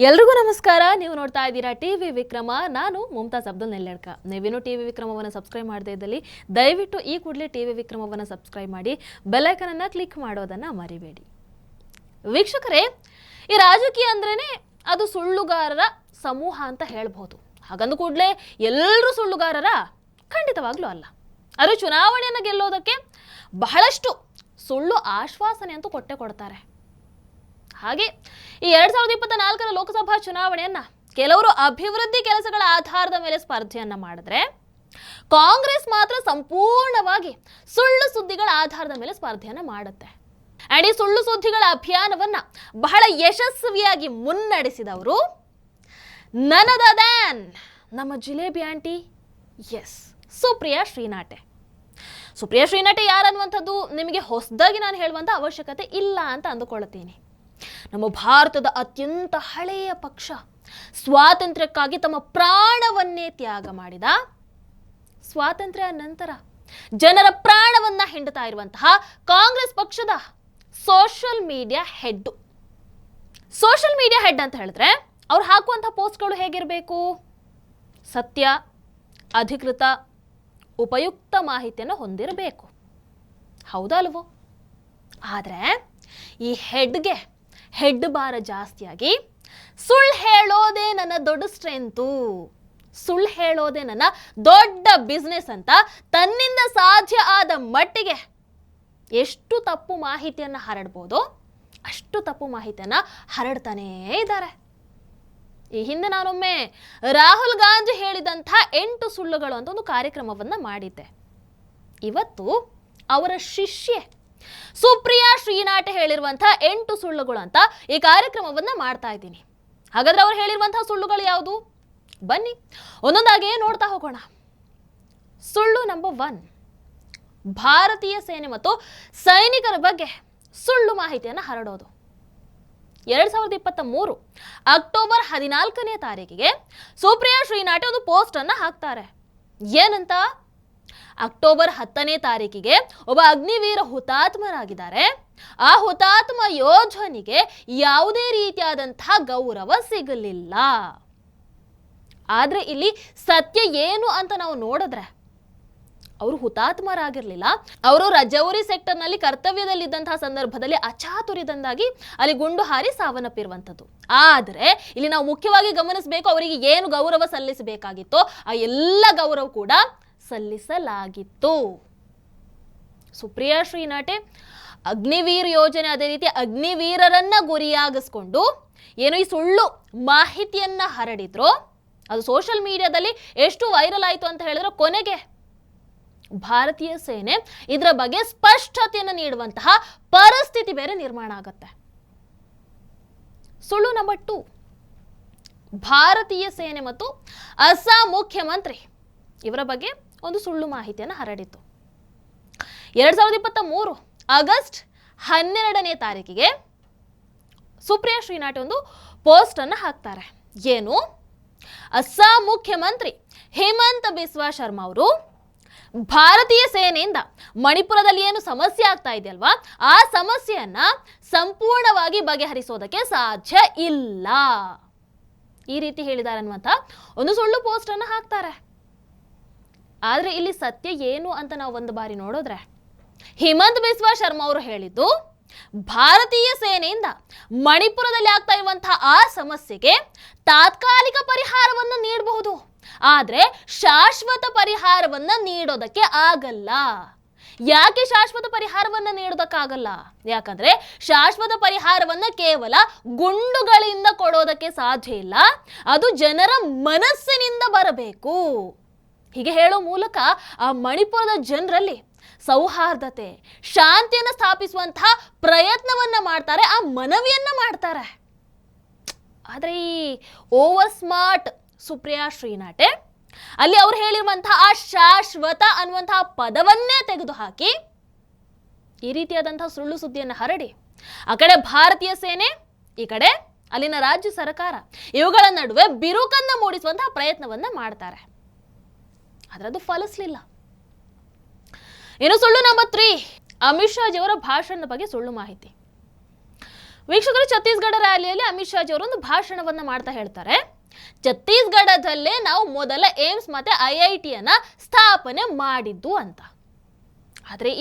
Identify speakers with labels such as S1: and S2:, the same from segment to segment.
S1: ಎಲ್ರಿಗೂ ನಮಸ್ಕಾರ. ನೀವು ನೋಡ್ತಾ ಇದ್ದೀರಾ ಟಿವಿ ವಿಕ್ರಮ. ನಾನು ಮುಮ್ತಾಜ್ ಅಬ್ದುಲ್ ನೆಲ್ಲೆಡ್ಕ. ನೀವೇನು ಟಿವಿ ವಿಕ್ರಮವನ್ನು ಸಬ್ಸ್ಕ್ರೈಬ್ ಮಾಡದೇ ಇದ್ದಲ್ಲಿ ದಯವಿಟ್ಟು ಈ ಕೂಡಲೇ ಟಿವಿ ವಿಕ್ರಮವನ್ನು ಸಬ್ಸ್ಕ್ರೈಬ್ ಮಾಡಿ ಬೆಲ್ ಐಕಾನ್ ಅನ್ನು ಕ್ಲಿಕ್ ಮಾಡೋದನ್ನು ಮರಿಬೇಡಿ. ವೀಕ್ಷಕರೇ, ಈ ರಾಜಕೀಯ ಅಂದ್ರೇನೆ ಅದು ಸುಳ್ಳುಗಾರರ ಸಮೂಹ ಅಂತ ಹೇಳ್ಬೋದು. ಹಾಗಂದ ಕೂಡಲೇ ಎಲ್ಲರೂ ಸುಳ್ಳುಗಾರರ? ಖಂಡಿತವಾಗ್ಲೂ ಅಲ್ಲ. ಅದು ಚುನಾವಣೆಯನ್ನು ಗೆಲ್ಲೋದಕ್ಕೆ ಬಹಳಷ್ಟು ಸುಳ್ಳು ಆಶ್ವಾಸನೆ ಅಂತೂ ಕೊಡ್ತಾರೆ. ಹಾಗೆ ಈ 2024ರ ಲೋಕಸಭಾ ಚುನಾವಣೆಯನ್ನ ಕೆಲವರು ಅಭಿವೃದ್ಧಿ ಕೆಲಸಗಳ ಆಧಾರದ ಮೇಲೆ ಸ್ಪರ್ಧೆಯನ್ನ ಮಾಡಿದ್ರೆ, ಕಾಂಗ್ರೆಸ್ ಮಾತ್ರ ಸಂಪೂರ್ಣವಾಗಿ ಸುಳ್ಳು ಸುದ್ದಿಗಳ ಆಧಾರದ ಮೇಲೆ ಸ್ಪರ್ಧೆಯನ್ನ ಮಾಡುತ್ತೆ. ಅಂಡ್ ಈ ಸುಳ್ಳು ಸುದ್ದಿಗಳ ಅಭಿಯಾನವನ್ನ ಬಹಳ ಯಶಸ್ವಿಯಾಗಿ ಮುನ್ನಡೆಸಿದವರು ನನ್ ಅದರ್ ದ್ಯಾನ್ ನಮ್ಮ ಜಿಲೇಬಿ ಆಂಟಿ, ಎಸ್, ಸುಪ್ರಿಯಾ ಶ್ರೀನಾಟೆ. ಸುಪ್ರಿಯಾ ಶ್ರೀನಾಟೆ ಯಾರನ್ನುವಂಥದ್ದು ನಿಮಗೆ ಹೊಸದಾಗಿ ನಾನು ಹೇಳುವಂಥ ಅವಶ್ಯಕತೆ ಇಲ್ಲ ಅಂತ ಅಂದುಕೊಳ್ಳುತ್ತೀನಿ. ನಮ್ಮ ಭಾರತದ ಅತ್ಯಂತ ಹಳೆಯ ಪಕ್ಷ, ಸ್ವಾತಂತ್ರ್ಯಕ್ಕಾಗಿ ತಮ್ಮ ಪ್ರಾಣವನ್ನೇ ತ್ಯಾಗ ಮಾಡಿದ, ಸ್ವಾತಂತ್ರ್ಯ ನಂತರ ಜನರ ಪ್ರಾಣವನ್ನ ಹಿಂಡುತ್ತಾ ಇರುವಂತಹ ಕಾಂಗ್ರೆಸ್ ಪಕ್ಷದ social media head. Social media head ಅಂತ ಹೇಳಿದ್ರೆ ಅವ್ರು ಹಾಕುವಂತಹ ಪೋಸ್ಟ್ಗಳು ಹೇಗಿರಬೇಕು? ಸತ್ಯ, ಅಧಿಕೃತ, ಉಪಯುಕ್ತ ಮಾಹಿತಿಯನ್ನು ಹೊಂದಿರಬೇಕು. ಹೌದಾ ಅಲ್ವೋ? ಆದರೆ ಈ ಹೆಡ್ಗೆ ಹೆಡ್ ಭಾರ ಜಾಸ್ತಿಯಾಗಿ ಸುಳ್ಳು ಹೇಳೋದೇ ನನ್ನ ದೊಡ್ಡ ಸ್ಟ್ರೆಂತು, ಸುಳ್ಳು ಹೇಳೋದೇ ನನ್ನ ದೊಡ್ಡ ಬಿಸ್ನೆಸ್ ಅಂತ ತನ್ನಿಂದ ಸಾಧ್ಯ ಆದ ಮಟ್ಟಿಗೆ ಎಷ್ಟು ತಪ್ಪು ಮಾಹಿತಿಯನ್ನು ಹರಡ್ಬೋದೋ ಅಷ್ಟು ತಪ್ಪು ಮಾಹಿತಿಯನ್ನು ಹರಡ್ತಾನೇ ಇದ್ದಾರೆ. ಈ ಹಿಂದೆ ನಾನೊಮ್ಮೆ ರಾಹುಲ್ ಗಾಂಧಿ ಹೇಳಿದಂಥ 8 ಸುಳ್ಳುಗಳು ಅಂತ ಒಂದು ಕಾರ್ಯಕ್ರಮವನ್ನು ಮಾಡಿದ್ದೆ. ಇವತ್ತು ಅವರ ಶಿಷ್ಯೆ ಸುಪ್ರಿಯಾ ಶ್ರೀನಾಟೆ ಹೇಳಿರುವಂತಹ 8 ಸುಳ್ಳುಗಳು ಅಂತ ಈ ಕಾರ್ಯಕ್ರಮವನ್ನ ಮಾಡ್ತಾ ಇದ್ದೀನಿ. ಹಾಗಾದ್ರೆ ಅವ್ರು ಹೇಳಿರುವಂತಹ ಸುಳ್ಳುಗಳು ಯಾವುದು? ಬನ್ನಿ ಒಂದೊಂದಾಗಿ ನೋಡ್ತಾ ಹೋಗೋಣ. ಸುಳ್ಳು ನಂಬರ್ 1, ಭಾರತೀಯ ಸೇನೆ ಮತ್ತು ಸೈನಿಕರ ಬಗ್ಗೆ ಸುಳ್ಳು ಮಾಹಿತಿಯನ್ನು ಹರಡೋದು. 2023 ಅಕ್ಟೋಬರ್ 14ನೇ ತಾರೀಕಿಗೆ ಸುಪ್ರಿಯಾ ಶ್ರೀನಾಟೆ ಒಂದು ಪೋಸ್ಟ್ ಅನ್ನ ಹಾಕ್ತಾರೆ. ಏನಂತ? ಅಕ್ಟೋಬರ್ 10ನೇ ತಾರೀಕಿಗೆ ಒಬ್ಬ ಅಗ್ನಿವೀರ ಹುತಾತ್ಮರಾಗಿದ್ದಾರೆ. ಆ ಹುತಾತ್ಮ ಯೋಧನಿಗೆ ಯಾವುದೇ ರೀತಿಯಾದಂತಹ ಗೌರವ ಸಿಗಲಿಲ್ಲ. ಆದ್ರೆ ಇಲ್ಲಿ ಸತ್ಯ ಏನು ಅಂತ ನಾವು ನೋಡಿದ್ರೆ, ಅವರು ಹುತಾತ್ಮರಾಗಿರ್ಲಿಲ್ಲ. ಅವರು ರಜೌರಿ ಸೆಕ್ಟರ್ನಲ್ಲಿ ಕರ್ತವ್ಯದಲ್ಲಿದ್ದಂತಹ ಸಂದರ್ಭದಲ್ಲಿ ಅಚಾತುರ್ಯದಿಂದಾಗಿ ಅಲ್ಲಿ ಗುಂಡು ಹಾರಿ ಸಾವನ್ನಪ್ಪಿರುವಂಥದ್ದು. ಆದರೆ ಇಲ್ಲಿ ನಾವು ಮುಖ್ಯವಾಗಿ ಗಮನಿಸಬೇಕು, ಅವರಿಗೆ ಏನು ಗೌರವ ಸಲ್ಲಿಸಬೇಕಾಗಿತ್ತೋ ಆ ಎಲ್ಲ ಗೌರವ ಕೂಡ ಸಲ್ಲಿಸಲಾಗಿತ್ತು. ಸುಪ್ರಿಯಾ ಶ್ರೀನಾಟೆ ಅಗ್ನಿವೀರ್ ಯೋಜನೆ, ಅದೇ ರೀತಿ ಅಗ್ನಿವೀರರನ್ನ ಗುರಿಯಾಗಿಸ್ಕೊಂಡು ಏನು ಈ ಸುಳ್ಳು ಮಾಹಿತಿಯನ್ನ ಹರಡಿದ್ರು, ಅದು ಸೋಷಿಯಲ್ ಮೀಡಿಯಾದಲ್ಲಿ ಎಷ್ಟು ವೈರಲ್ ಆಯಿತು ಅಂತ ಹೇಳಿದ್ರೆ, ಕೊನೆಗೆ ಭಾರತೀಯ ಸೇನೆ ಇದರ ಬಗ್ಗೆ ಸ್ಪಷ್ಟತೆಯನ್ನು ನೀಡುವಂತಹ ಪರಿಸ್ಥಿತಿ ಬೇರೆ ನಿರ್ಮಾಣ ಆಗುತ್ತೆ. ಸುಳ್ಳು ನಂಬರ್ 2, ಭಾರತೀಯ ಸೇನೆ ಮತ್ತು ಅಸ್ಸಾಂ ಮುಖ್ಯಮಂತ್ರಿ ಇವರ ಬಗ್ಗೆ ಒಂದು ಸುಳ್ಳು ಮಾಹಿತಿಯನ್ನು ಹರಡಿತ್ತು. 2023 ಆಗಸ್ಟ್ 12ನೇ ತಾರೀಕಿಗೆ ಸುಪ್ರಿಯಾ ಶ್ರೀನಾಟೆ ಒಂದು ಪೋಸ್ಟ್ ಅನ್ನು ಹಾಕ್ತಾರೆ. ಏನು? ಅಸ್ಸಾಂ ಮುಖ್ಯಮಂತ್ರಿ ಹೇಮಂತ್ ಬಿಸ್ವಾ ಶರ್ಮಾ ಅವರು ಭಾರತೀಯ ಸೇನೆಯಿಂದ ಮಣಿಪುರದಲ್ಲಿ ಏನು ಸಮಸ್ಯೆ ಆಗ್ತಾ ಇದೆಯಲ್ವಾ, ಆ ಸಮಸ್ಯೆಯನ್ನ ಸಂಪೂರ್ಣವಾಗಿ ಬಗೆಹರಿಸೋದಕ್ಕೆ ಸಾಧ್ಯ ಇಲ್ಲ, ಈ ರೀತಿ ಹೇಳಿದ್ದಾರೆ ಅನ್ನುವಂಥ ಒಂದು ಸುಳ್ಳು ಪೋಸ್ಟ್ ಅನ್ನು ಹಾಕ್ತಾರೆ. ಆದ್ರೆ ಇಲ್ಲಿ ಸತ್ಯ ಏನು ಅಂತ ನಾವು ಒಂದು ಬಾರಿ ನೋಡಿದ್ರೆ, ಹೇಮಂತ್ ಬಿಸ್ವಾ ಶರ್ಮಾ ಅವರು ಹೇಳಿದ್ದು ಭಾರತೀಯ ಸೇನೆಯಿಂದ ಮಣಿಪುರದಲ್ಲಿ ಆಗ್ತಾ ಇರುವಂತಹ ಆ ಸಮಸ್ಯೆಗೆ ತಾತ್ಕಾಲಿಕ ಪರಿಹಾರವನ್ನು ನೀಡಬಹುದು, ಆದ್ರೆ ಶಾಶ್ವತ ಪರಿಹಾರವನ್ನ ನೀಡೋದಕ್ಕೆ ಆಗಲ್ಲ. ಯಾಕೆ ಶಾಶ್ವತ ಪರಿಹಾರವನ್ನ ನೀಡೋದಕ್ಕಾಗಲ್ಲ? ಯಾಕಂದ್ರೆ ಶಾಶ್ವತ ಪರಿಹಾರವನ್ನ ಕೇವಲ ಗುಂಡುಗಳಿಂದ ಕೊಡೋದಕ್ಕೆ ಸಾಧ್ಯ ಇಲ್ಲ, ಅದು ಜನರ ಮನಸ್ಸಿನಿಂದ ಬರಬೇಕು. ಹೀಗೆ ಹೇಳೋ ಮೂಲಕ ಆ ಮಣಿಪುರದ ಜನರಲ್ಲಿ ಸೌಹಾರ್ದತೆ, ಶಾಂತಿಯನ್ನು ಸ್ಥಾಪಿಸುವಂತಹ ಪ್ರಯತ್ನವನ್ನ ಮಾಡ್ತಾರೆ, ಆ ಮನವಿಯನ್ನ ಮಾಡ್ತಾರೆ. ಆದ್ರೆ ಈ ಓವರ್ ಸ್ಮಾರ್ಟ್ ಸುಪ್ರಿಯಾ ಶ್ರೀನಾಟೆ ಅಲ್ಲಿ ಅವ್ರು ಹೇಳಿರುವಂತಹ ಆ ಶಾಶ್ವತ ಅನ್ನುವಂತಹ ಪದವನ್ನೇ ತೆಗೆದುಹಾಕಿ ಈ ರೀತಿಯಾದಂತಹ ಸುಳ್ಳು ಸುದ್ದಿಯನ್ನು ಹರಡಿ, ಆ ಕಡೆ ಭಾರತೀಯ ಸೇನೆ, ಈ ಕಡೆ ಅಲ್ಲಿನ ರಾಜ್ಯ ಸರ್ಕಾರ, ಇವುಗಳ ನಡುವೆ ಬಿರುಕನ್ನು ಮೂಡಿಸುವಂತಹ ಪ್ರಯತ್ನವನ್ನ ಮಾಡ್ತಾರೆ. ಆದ್ರೆ ಅದು ಫಲಿಸಲಿಲ್ಲ. ಇನ್ನು ಸುಳ್ಳು ನಂಬರ್ 3, ಅಮಿತ್ ಶಾ ಜಿಯವರ ಭಾಷಣದ ಬಗ್ಗೆ ಸುಳ್ಳು ಮಾಹಿತಿ. ವೀಕ್ಷಕರು, ಛತ್ತೀಸ್ಗಢ ರ್ಯಾಲಿಯಲ್ಲಿ ಅಮಿತ್ ಶಾಜಿ ಅವರು ಒಂದು ಭಾಷಣವನ್ನ ಮಾಡ್ತಾ ಹೇಳ್ತಾರೆ, ಛತ್ತೀಸ್ಗಢದಲ್ಲೇ ನಾವು ಮೊದಲ ಏಮ್ಸ್ ಮತ್ತೆ IIT-ಯನ್ನ ಸ್ಥಾಪನೆ ಮಾಡಿದ್ದು ಅಂತ. ಆದರೆ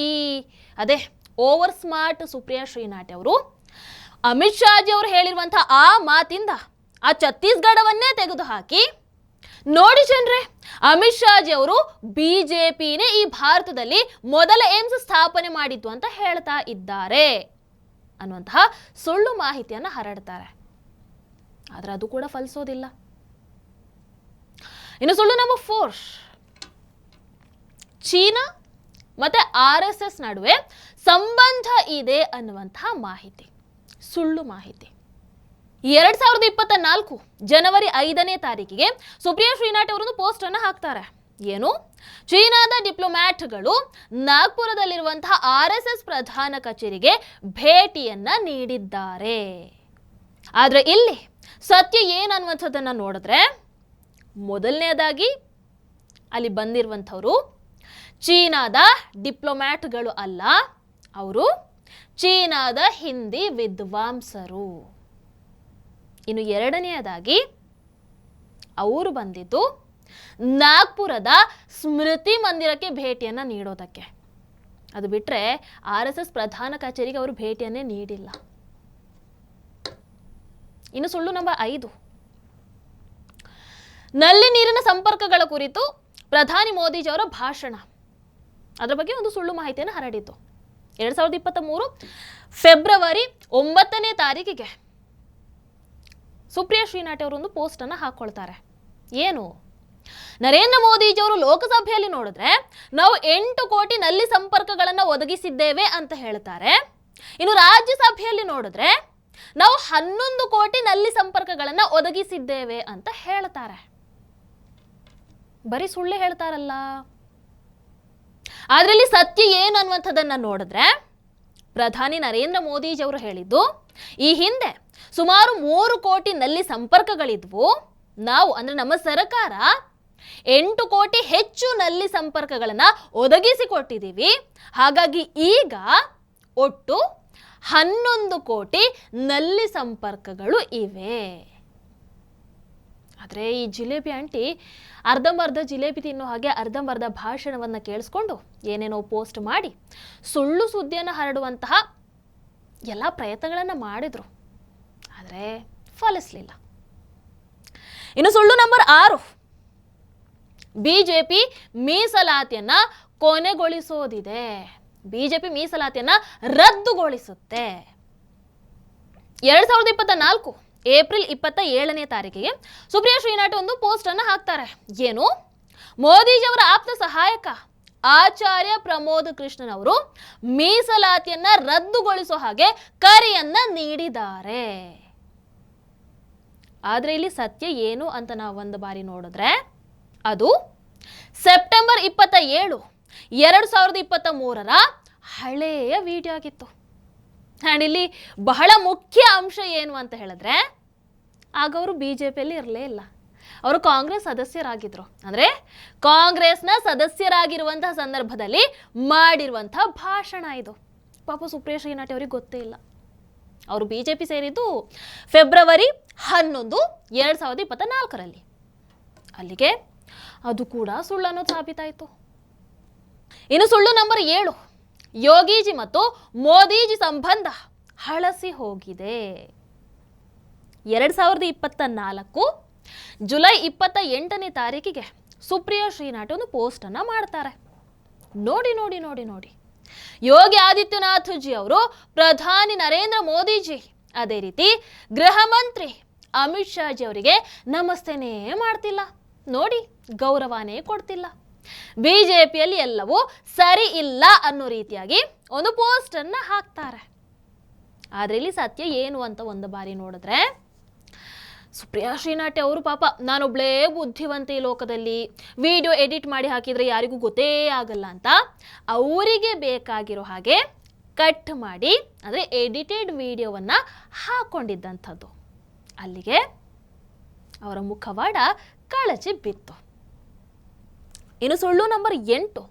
S1: ಅದೇ ಓವರ್ ಸ್ಮಾರ್ಟ್ ಸುಪ್ರಿಯಾ ಶ್ರೀನಾಥ್ ಅವರು ಅಮಿತ್ ಶಾಜಿ ಅವರು ಹೇಳಿರುವಂತಹ ಆ ಮಾತಿಂದ ಆ ಛತ್ತೀಸ್ಗಢವನ್ನೇ ತೆಗೆದುಹಾಕಿ, ನೋಡಿ ಜನರೇ, ಅಮಿತ್ ಶಾಜಿ ಅವರು BJPನೇ ಈ ಭಾರತದಲ್ಲಿ ಮೊದಲ ಏಮ್ಸ್ ಸ್ಥಾಪನೆ ಮಾಡಿದ್ದು ಅಂತ ಹೇಳ್ತಾ ಇದ್ದಾರೆ ಅನ್ನುವಂತಹ ಸುಳ್ಳು ಮಾಹಿತಿಯನ್ನು ಹರಡ್ತಾರೆ. ಆದರೆ ಅದು ಕೂಡ ಫಲಿಸೋದಿಲ್ಲ. ಇನ್ನು ಸುಳ್ಳು ನಂಬರ್ 4, ಚೀನಾ ಮತ್ತೆ RSS ನಡುವೆ ಸಂಬಂಧ ಇದೆ ಅನ್ನುವಂತಹ ಮಾಹಿತಿ, ಸುಳ್ಳು ಮಾಹಿತಿ. 2024 ಜನವರಿ 5ನೇ ತಾರೀಕಿಗೆ ಸುಪ್ರಿಯಾ ಶ್ರೀನಾಥ್ ಅವರೊಂದು ಪೋಸ್ಟ್ ಅನ್ನು ಹಾಕ್ತಾರೆ. ಏನು? ಚೀನಾದ ಡಿಪ್ಲೊಮ್ಯಾಟ್ಗಳು ನಾಗ್ಪುರದಲ್ಲಿರುವಂತಹ RSS ಪ್ರಧಾನ ಕಚೇರಿಗೆ ಭೇಟಿಯನ್ನ ನೀಡಿದ್ದಾರೆ. ಆದ್ರೆ ಇಲ್ಲಿ ಸತ್ಯ ಏನನ್ನುವಂಥದ್ದನ್ನ ನೋಡಿದ್ರೆ, ಮೊದಲನೇದಾಗಿ ಅಲ್ಲಿ ಬಂದಿರುವಂಥವರು ಚೀನಾದ ಡಿಪ್ಲೊಮ್ಯಾಟ್ಗಳು ಅಲ್ಲ, ಅವರು ಚೀನಾದ ಹಿಂದಿ ವಿದ್ವಾಂಸರು. ಇನ್ನು ಎರಡನೆಯದಾಗಿ ಅವರು ಬಂದಿದ್ದು ನಾಗ್ಪುರದ ಸ್ಮೃತಿ ಮಂದಿರಕ್ಕೆ ಭೇಟಿಯನ್ನ ನೀಡೋದಕ್ಕೆ. ಅದು ಬಿಟ್ರೆ RSS ಪ್ರಧಾನ ಕಚೇರಿಗೆ ಅವರು ಭೇಟಿಯನ್ನೇ ನೀಡಿಲ್ಲ. ಇನ್ನು ಸುಳ್ಳು ನಂಬರ್ 5, ನಲ್ಲಿ ನೀರಿನ ಸಂಪರ್ಕಗಳ ಕುರಿತು ಪ್ರಧಾನಿ ಮೋದಿಜಿ ಅವರ ಭಾಷಣ, ಅದರ ಬಗ್ಗೆ ಒಂದು ಸುಳ್ಳು ಮಾಹಿತಿಯನ್ನು ಹರಡಿತ್ತು. 2023 ಫೆಬ್ರವರಿ 9ನೇ ತಾರೀಕಿಗೆ ಸುಪ್ರಿಯಾ ಶ್ರೀನಾಥ್ ಅವರು ಒಂದು ಪೋಸ್ಟ್ ಅನ್ನು ಹಾಕೊಳ್ತಾರೆ. ಏನು? ನರೇಂದ್ರ ಮೋದಿಜಿ ಅವರು ಲೋಕಸಭೆಯಲ್ಲಿ ನೋಡಿದ್ರೆ ನಾವು 8 ಕೋಟಿ ನಲ್ಲಿ ಸಂಪರ್ಕಗಳನ್ನು ಒದಗಿಸಿದ್ದೇವೆ ಅಂತ ಹೇಳ್ತಾರೆ. ಇನ್ನು ರಾಜ್ಯಸಭೆಯಲ್ಲಿ ನೋಡಿದ್ರೆ ನಾವು 11 ಕೋಟಿ ನಲ್ಲಿ ಸಂಪರ್ಕಗಳನ್ನು ಒದಗಿಸಿದ್ದೇವೆ ಅಂತ ಹೇಳ್ತಾರೆ. ಬರೀ ಸುಳ್ಳು ಹೇಳ್ತಾರಲ್ಲ. ಆದ್ರಲ್ಲಿ ಸತ್ಯ ಏನು ಅನ್ನುವಂಥದ್ದನ್ನ ನೋಡಿದ್ರೆ, ಪ್ರಧಾನಿ ನರೇಂದ್ರ ಮೋದಿಜಿ ಅವರು ಹೇಳಿದ್ದು, ಈ ಹಿಂದೆ ಸುಮಾರು 3 ಕೋಟಿ ನಲ್ಲಿ ಸಂಪರ್ಕಗಳಿದ್ವು. ನಾವು ಅಂದ್ರೆ ನಮ್ಮ ಸರ್ಕಾರ 8 ಕೋಟಿ ಹೆಚ್ಚು ನಲ್ಲಿ ಸಂಪರ್ಕಗಳನ್ನ ಒದಗಿಸಿಕೊಟ್ಟಿದ್ದೀವಿ. ಹಾಗಾಗಿ ಈಗ ಒಟ್ಟು 11 ಕೋಟಿ ನಲ್ಲಿ ಸಂಪರ್ಕಗಳು ಇವೆ. ಆದರೆ ಈ ಜಿಲೇಬಿ ಆಂಟಿ ಅರ್ಧಂಬರ್ಧ ಜಿಲೇಬಿ ತಿನ್ನೋ ಹಾಗೆ ಅರ್ಧಂಬರ್ಧ ಭಾಷಣವನ್ನ ಕೇಳಿಸ್ಕೊಂಡು ಏನೇನೋ ಪೋಸ್ಟ್ ಮಾಡಿ ಸುಳ್ಳು ಸುದ್ದಿಯನ್ನು ಹರಡುವಂತಹ ಎಲ್ಲ ಪ್ರಯತ್ನಗಳನ್ನು ಮಾಡಿದ್ರು. ಆದರೆ ಫಲಿಸಲಿಲ್ಲ. ಇನ್ನು ಸುಳ್ಳು ನಂಬರ್ 6, BJP ಮೀಸಲಾತಿಯನ್ನ ಕೊನೆಗೊಳಿಸೋದಿದೆ. BJP ಮೀಸಲಾತಿಯನ್ನ ರದ್ದುಗೊಳಿಸುತ್ತೆ. 2024 ಏಪ್ರಿಲ್ 27ನೇ ತಾರೀಕಿಗೆ ಸುಪ್ರಿಯಾ ಶ್ರೀನಾಥ್ ಒಂದು ಪೋಸ್ಟ್ ಅನ್ನು ಹಾಕ್ತಾರೆ. ಏನು? ಮೋದಿಜಿ ಅವರ ಆಪ್ತ ಸಹಾಯಕ ಆಚಾರ್ಯ ಪ್ರಮೋದ್ ಕೃಷ್ಣನ್ ಅವರು ಮೀಸಲಾತಿಯನ್ನ ರದ್ದುಗೊಳಿಸೋ ಹಾಗೆ ಕರೆಯನ್ನ ನೀಡಿದ್ದಾರೆ. ಆದ್ರೆ ಇಲ್ಲಿ ಸತ್ಯ ಏನು ಅಂತ ನಾವು ಒಂದು ಬಾರಿ ನೋಡಿದ್ರೆ, ಅದು ಸೆಪ್ಟೆಂಬರ್ 27, 2023ರ ಹಳೆಯ ವಿಡಿಯೋ ಆಗಿತ್ತು. ಆ್ಯಂಡ್ ಇಲ್ಲಿ ಬಹಳ ಮುಖ್ಯ ಅಂಶ ಏನು ಅಂತ ಹೇಳಿದ್ರೆ, ಆಗ ಅವರು BJPಯಲ್ಲಿ ಇರಲೇ ಇಲ್ಲ, ಅವರು ಕಾಂಗ್ರೆಸ್ ಸದಸ್ಯರಾಗಿದ್ರು. ಅಂದರೆ ಕಾಂಗ್ರೆಸ್ನ ಸದಸ್ಯರಾಗಿರುವಂತಹ ಸಂದರ್ಭದಲ್ಲಿ ಮಾಡಿರುವಂತಹ ಭಾಷಣ ಇದು. ಪಾಪ ಸುಪ್ರಿಯಾ ಶ್ರೀನಾಥ್ ಅವರಿಗೆ ಗೊತ್ತೇ ಇಲ್ಲ. ಅವರು BJP ಸೇರಿದ್ದು ಫೆಬ್ರವರಿ 11, 2024ರಲ್ಲಿ. ಅಲ್ಲಿಗೆ ಅದು ಕೂಡ ಸುಳ್ಳನ್ನು ಸಾಬೀತಾಯಿತು. ಇನ್ನು ಸುಳ್ಳು ನಂಬರ್ 7, ಯೋಗೀಜಿ ಮತ್ತು ಮೋದಿಜಿ ಸಂಬಂಧ ಹಳಸಿ ಹೋಗಿದೆ. 2024 ಜುಲೈ 28ನೇ ತಾರೀಕಿಗೆ ಸುಪ್ರಿಯಾ ಶ್ರೀನಾಥ್ ಒಂದು ಪೋಸ್ಟ್ ಅನ್ನ ಮಾಡ್ತಾರೆ. ನೋಡಿ ನೋಡಿ ನೋಡಿ ನೋಡಿ, ಯೋಗಿ ಆದಿತ್ಯನಾಥ್ ಜಿ ಅವರು ಪ್ರಧಾನಿ ನರೇಂದ್ರ ಮೋದಿಜಿ, ಅದೇ ರೀತಿ ಗೃಹ ಮಂತ್ರಿ ಅಮಿತ್ ಶಾ ಜಿ ಅವರಿಗೆ ನಮಸ್ತೆನೇ ಮಾಡ್ತಿಲ್ಲ, ನೋಡಿ ಗೌರವನೇ ಕೊಡ್ತಿಲ್ಲ. BJPಯಲ್ಲಿ ಎಲ್ಲವೂ ಸರಿ ಇಲ್ಲ ಅನ್ನೋ ರೀತಿಯಾಗಿ ಒಂದು ಪೋಸ್ಟ್ ಅನ್ನ ಹಾಕ್ತಾರೆ. ಆದ್ರೆ ಇಲ್ಲಿ ಸತ್ಯ ಏನು ಅಂತ ಒಂದು ಬಾರಿ ನೋಡಿದ್ರೆ, ಸುಪ್ರಿಯಾ ಶ್ರೀನಾಥ್ ಅವರು ಪಾಪ ನಾನೊಬ್ಳೇ ಬುದ್ಧಿವಂತೆ ಈ ಲೋಕದಲ್ಲಿ, ವಿಡಿಯೋ ಎಡಿಟ್ ಮಾಡಿ ಹಾಕಿದ್ರೆ ಯಾರಿಗೂ ಗೊತ್ತೇ ಆಗಲ್ಲ ಅಂತ ಅವರಿಗೆ ಬೇಕಾಗಿರೋ ಹಾಗೆ ಕಟ್ ಮಾಡಿ ಅಂದರೆ ಎಡಿಟೆಡ್ ವಿಡಿಯೋವನ್ನು ಹಾಕೊಂಡಿದ್ದಂಥದ್ದು. ಅಲ್ಲಿಗೆ ಅವರ ಮುಖವಾಡ ಕಳಚಿ ಬಿತ್ತು. ಇನ್ನು ಸುಳ್ಳು ನಂಬರ್ 8,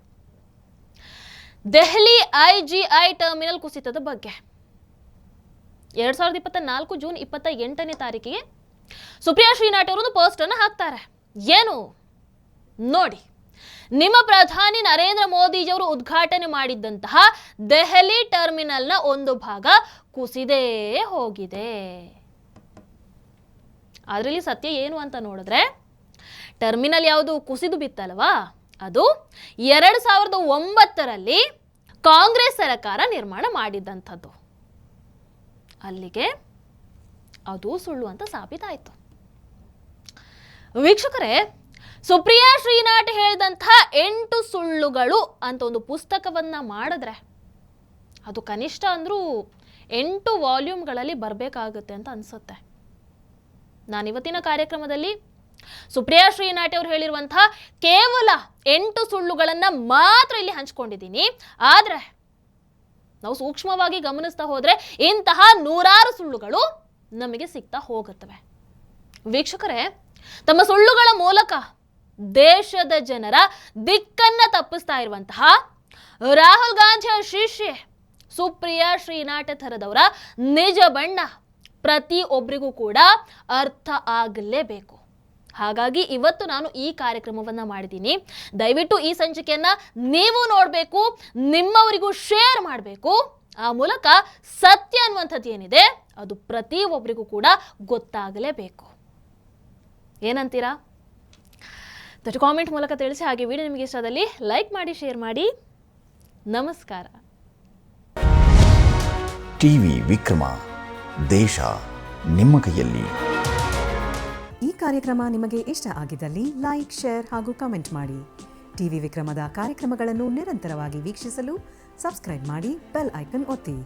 S1: ದೆಹಲಿ IGI ಟರ್ಮಿನಲ್ ಕುಸಿತದ ಬಗ್ಗೆ. 2024 ಜೂನ್ 28ನೇ ತಾರೀಕಿಗೆ ಸುಪ್ರಿಯಾ ಶ್ರೀನಾಥ್ ಅವರೊಂದು ಪೋಸ್ಟ್ ಅನ್ನು ಹಾಕ್ತಾರೆ. ಏನು ನೋಡಿ, ನಿಮ್ಮ ಪ್ರಧಾನಿ ನರೇಂದ್ರ ಮೋದಿಜಿಯವರು ಉದ್ಘಾಟನೆ ಮಾಡಿದ್ದಂತಹ ದೆಹಲಿ ಟರ್ಮಿನಲ್ನ ಒಂದು ಭಾಗ ಕುಸಿದೇ ಹೋಗಿದೆ. ಅದರಲ್ಲಿ ಸತ್ಯ ಏನು ಅಂತ ನೋಡಿದ್ರೆ, ಟರ್ಮಿನಲ್ ಯಾವುದು ಕುಸಿದು ಬಿತ್ತಲ್ವಾ, ಅದು 2009ರಲ್ಲಿ ಕಾಂಗ್ರೆಸ್ ಸರ್ಕಾರ ನಿರ್ಮಾಣ ಮಾಡಿದ್ದಂಥದ್ದು. ಅಲ್ಲಿಗೆ ಅದು ಸುಳ್ಳು ಅಂತ ಸಾಬೀತಾಯಿತು. ವೀಕ್ಷಕರೇ, ಸುಪ್ರಿಯಾ ಶ್ರೀನಾಥ್ ಹೇಳಿದಂತಹ 8 ಸುಳ್ಳುಗಳು ಅಂತ ಒಂದು ಪುಸ್ತಕವನ್ನ ಮಾಡಿದ್ರೆ ಅದು ಕನಿಷ್ಠ ಅಂದ್ರೂ 8 ವಾಲ್ಯೂಮ್ಗಳಲ್ಲಿ ಬರಬೇಕಾಗುತ್ತೆ ಅಂತ ಅನ್ಸುತ್ತೆ. ನಾನಿವತ್ತಿನ ಕಾರ್ಯಕ್ರಮದಲ್ಲಿ ಸುಪ್ರಿಯಾ ಶ್ರೀನಾಥ್ ಅವರು ಹೇಳಿರುವಂತಹ ಕೇವಲ 8 ಸುಳ್ಳುಗಳನ್ನ ಮಾತ್ರ ಇಲ್ಲಿ ಹಂಚ್ಕೊಂಡಿದ್ದೀನಿ. ಆದ್ರೆ ನಾವು ಸೂಕ್ಷ್ಮವಾಗಿ ಗಮನಿಸ್ತಾ ಹೋದ್ರೆ ಇಂತಹ 100 ಸುಳ್ಳುಗಳು ನಮಗೆ ಸಿಗ್ತಾ ಹೋಗುತ್ತವೆ. ವೀಕ್ಷಕರೇ, ತಮ್ಮ ಸುಳ್ಳುಗಳ ಮೂಲಕ ದೇಶದ ಜನರ ದಿಕ್ಕನ್ನ ತಪ್ಪಿಸ್ತಾ ಇರುವಂತಹ ರಾಹುಲ್ ಗಾಂಧಿಯ ಶಿಷ್ಯೆ ಸುಪ್ರಿಯಾ ಶ್ರೀನಾಥ್ ಥರದವರ ನಿಜ ಬಣ್ಣ ಪ್ರತಿಯೊಬ್ಬರಿಗೂ ಕೂಡ ಅರ್ಥ ಆಗಲೇಬೇಕು. ಹಾಗಾಗಿ ಇವತ್ತು ನಾನು ಈ ಕಾರ್ಯಕ್ರಮವನ್ನ ಮಾಡಿದ್ದೀನಿ. ದಯವಿಟ್ಟು ಈ ಸಂಚಿಕೆಯನ್ನ ನೀವು ನೋಡಬೇಕು, ನಿಮ್ಮವರಿಗೂ ಶೇರ್ ಮಾಡಬೇಕು. ಆ ಮೂಲಕ ಸತ್ಯ ಅನ್ನುವಂಥದ್ದು ಏನಿದೆ ಅದು ಪ್ರತಿಯೊಬ್ಬರಿಗೂ ಕೂಡ ಗೊತ್ತಾಗಲೇಬೇಕು. ಏನಂತೀರಾ? ದಯವಿಟ್ಟು ಕಾಮೆಂಟ್ ಮೂಲಕ ತಿಳಿಸಿ. ಹಾಗೆ ವಿಡಿಯೋ ನಿಮಗೆ ಇಷ್ಟದಲ್ಲಿ ಲೈಕ್ ಮಾಡಿ, ಶೇರ್ ಮಾಡಿ. ನಮಸ್ಕಾರ.
S2: ಟಿವಿ ವಿಕ್ರಮ, ದೇಶ ನಿಮ್ಮ ಕೈಯಲ್ಲಿ.
S3: ಈ ಕಾರ್ಯಕ್ರಮ ನಿಮಗೆ ಇಷ್ಟ ಆಗಿದ್ದಲ್ಲಿ ಲೈಕ್, ಶೇರ್ ಹಾಗೂ ಕಮೆಂಟ್ ಮಾಡಿ. ಟಿವಿ ವಿಕ್ರಮದ ಕಾರ್ಯಕ್ರಮಗಳನ್ನು ನಿರಂತರವಾಗಿ ವೀಕ್ಷಿಸಲು ಸಬ್ಸ್ಕ್ರೈಬ್ ಮಾಡಿ, ಬೆಲ್ ಐಕನ್ ಒತ್ತಿ.